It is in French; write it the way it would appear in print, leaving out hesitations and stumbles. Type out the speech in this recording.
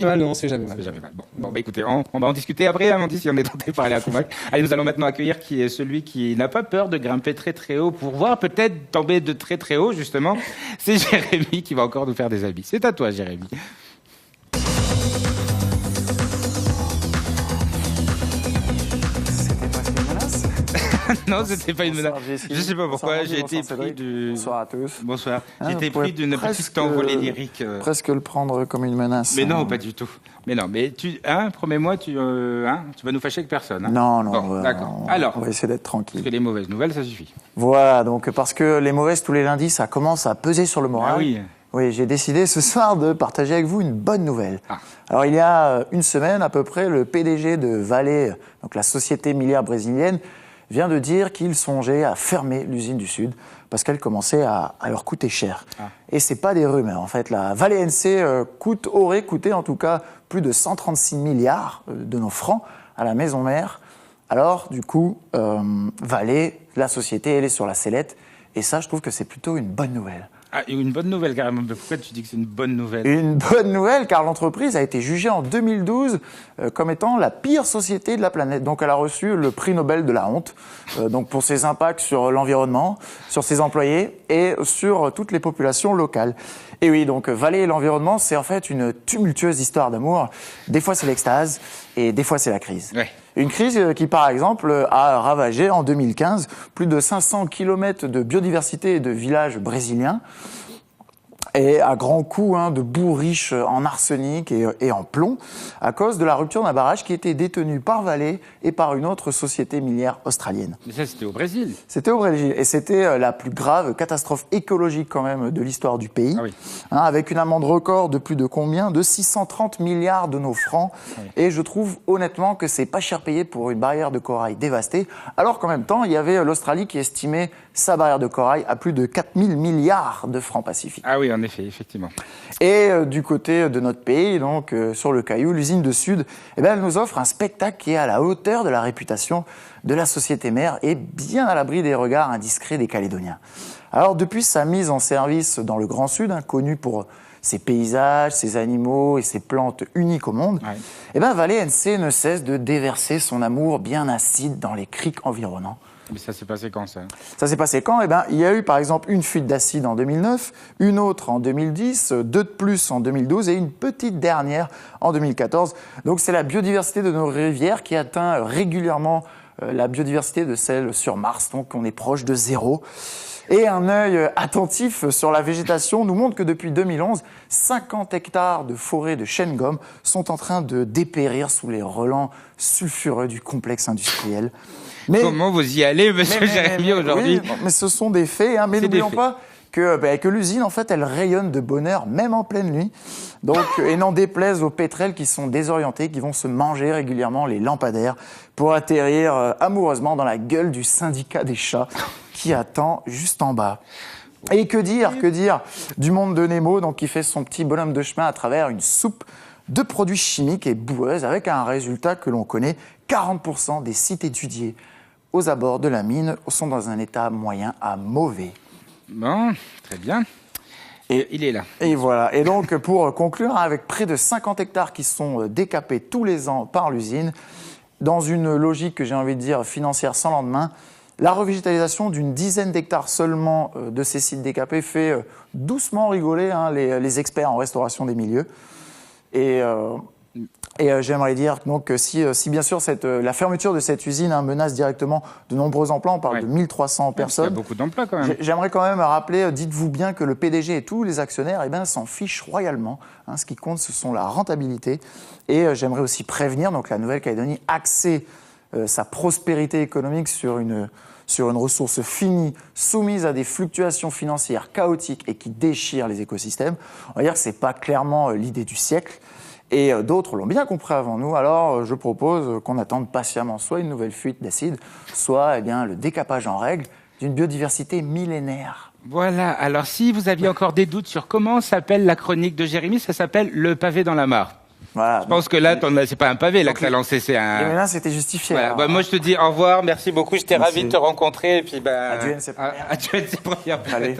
Mal, non, c'est jamais mal. Jamais mal. Bon, bah écoutez, on va en discuter après, hein, Mandy, si on est tenté par aller à convaincre. Allez, nous allons maintenant accueillir qui est celui qui n'a pas peur de grimper très très haut pour voir peut-être tomber de très très haut, justement. C'est Jérémy qui va encore nous faire des habits. C'est à toi, Jérémy. C'était presque une menace. Non, c'était pas une menace. Bonsoir, Jessie. Je sais pas pourquoi, Bonsoir, j'ai été bonsoir, pris Cédric. du... Bonsoir à tous. Bonsoir. J'ai Ah, été vous pouvez pris d'une petite presque- envolée lyrique. Presque le prendre comme une menace. Mais non, pas du tout. Mais non, mais promets-moi, tu vas nous fâcher avec personne. Hein. Non, non. Bon, d'accord. Alors, on va essayer d'être parce tranquille. que les mauvaises nouvelles, ça suffit. Voilà, donc parce que les mauvaises tous les lundis, ça commence à peser sur le moral. Ah oui. Oui, j'ai décidé ce soir de partager avec vous une bonne nouvelle. Ah. Alors, il y a une semaine à peu près, le PDG de Vale, donc la société minière brésilienne, vient de dire qu'il songeait à fermer l'usine du Sud parce qu'elle commençait à leur coûter cher. Ah. Et c'est pas des rumeurs. En fait, la Vale NC aurait coûté en tout cas plus de 136 milliards de nos francs à la maison mère. Alors, du coup, Vale, la société, elle est sur la sellette. Et ça, je trouve que c'est plutôt une bonne nouvelle. Ah, une bonne nouvelle, carrément. Mais pourquoi tu dis que c'est une bonne nouvelle? Une bonne nouvelle, car l'entreprise a été jugée en 2012 comme étant la pire société de la planète. Donc elle a reçu le prix Nobel de la honte, donc pour ses impacts sur l'environnement, sur ses employés et sur toutes les populations locales. Et oui, donc Vale et l'environnement, c'est en fait une tumultueuse histoire d'amour. Des fois c'est l'extase et des fois c'est la crise. Ouais. Une crise qui, par exemple, a ravagé en 2015 plus de 500 km de biodiversité et de villages brésiliens. Et à grands coups de boue riche en arsenic et en plomb, à cause de la rupture d'un barrage qui était détenu par Vale et par une autre société minière australienne. Mais ça, c'était au Brésil. C'était au Brésil et c'était la plus grave catastrophe écologique quand même de l'histoire du pays, Ah oui. Avec une amende record de plus de combien? De 630 milliards de nos francs. Oui. Et je trouve honnêtement que c'est pas cher payé pour une barrière de corail dévastée, alors qu'en même temps, il y avait l'Australie qui estimait sa barrière de corail à plus de 4000 milliards de francs pacifiques. Ah oui, en effet, effectivement. Et du côté de notre pays, donc sur le Caillou, l'usine de Sud, elle nous offre un spectacle qui est à la hauteur de la réputation de la société mère et bien à l'abri des regards indiscrets des Calédoniens. Alors depuis sa mise en service dans le Grand Sud, connu pour ses paysages, ses animaux et ses plantes uniques au monde, Vale NC ne cesse de déverser son amour bien acide dans les criques environnants. Mais ça s'est passé quand, ça? Ça s'est passé quand? Il y a eu par exemple une fuite d'acide en 2009, une autre en 2010, deux de plus en 2012 et une petite dernière en 2014. Donc c'est la biodiversité de nos rivières qui atteint régulièrement la biodiversité de celle sur Mars. Donc on est proche de zéro. Et un œil attentif sur la végétation nous montre que depuis 2011, 50 hectares de forêt de chêne-gomme sont en train de dépérir sous les relents sulfureux du complexe industriel. Mais, Comment vous y allez, monsieur Jérémy, aujourd'hui? Oui, mais ce sont des faits, mais C'est des n'oublions faits. pas que l'usine, en fait, elle rayonne de bonheur, même en pleine nuit. Donc, et n'en déplaise aux pétrels qui sont désorientés, qui vont se manger régulièrement les lampadaires pour atterrir amoureusement dans la gueule du syndicat des chats qui attend juste en bas. Et que dire du monde de Nemo, donc qui fait son petit bonhomme de chemin à travers une soupe de produits chimiques et boueuses, avec un résultat que l'on connaît, 40% des sites étudiés aux abords de la mine sont dans un état moyen à mauvais. Bon, très bien. Et il est là. Et voilà. Et donc, pour conclure, avec près de 50 hectares qui sont décapés tous les ans par l'usine, dans une logique que j'ai envie de dire financière sans lendemain, la revégétalisation d'une dizaine d'hectares seulement de ces sites décapés fait doucement rigoler les experts en restauration des milieux. Et j'aimerais dire donc, que si bien sûr la fermeture de cette usine menace directement de nombreux emplois, on parle de 1300 personnes. Il y a beaucoup d'emplois quand même. J'aimerais quand même rappeler, dites-vous bien que le PDG et tous les actionnaires s'en fichent royalement. Ce qui compte, ce sont la rentabilité. Et j'aimerais aussi prévenir donc, la Nouvelle-Calédonie axer sa prospérité économique sur une ressource finie, soumise à des fluctuations financières chaotiques et qui déchirent les écosystèmes. On va dire que ce n'est pas clairement l'idée du siècle. Et d'autres l'ont bien compris avant nous, alors je propose qu'on attende patiemment soit une nouvelle fuite d'acide, soit le décapage en règle d'une biodiversité millénaire. Voilà, alors si vous aviez encore des doutes sur comment s'appelle la chronique de Jérémy, ça s'appelle Le pavé dans la mare. Voilà. Je pense que là, c'est pas un pavé là que t'as lancé, c'est un... Mais là, c'était justifié. Voilà. Alors. Moi, je te dis au revoir, merci beaucoup, j'étais ravi de te rencontrer. Et puis, Adieu, NC Première. Adieu, NC Première, peut-être. Allez.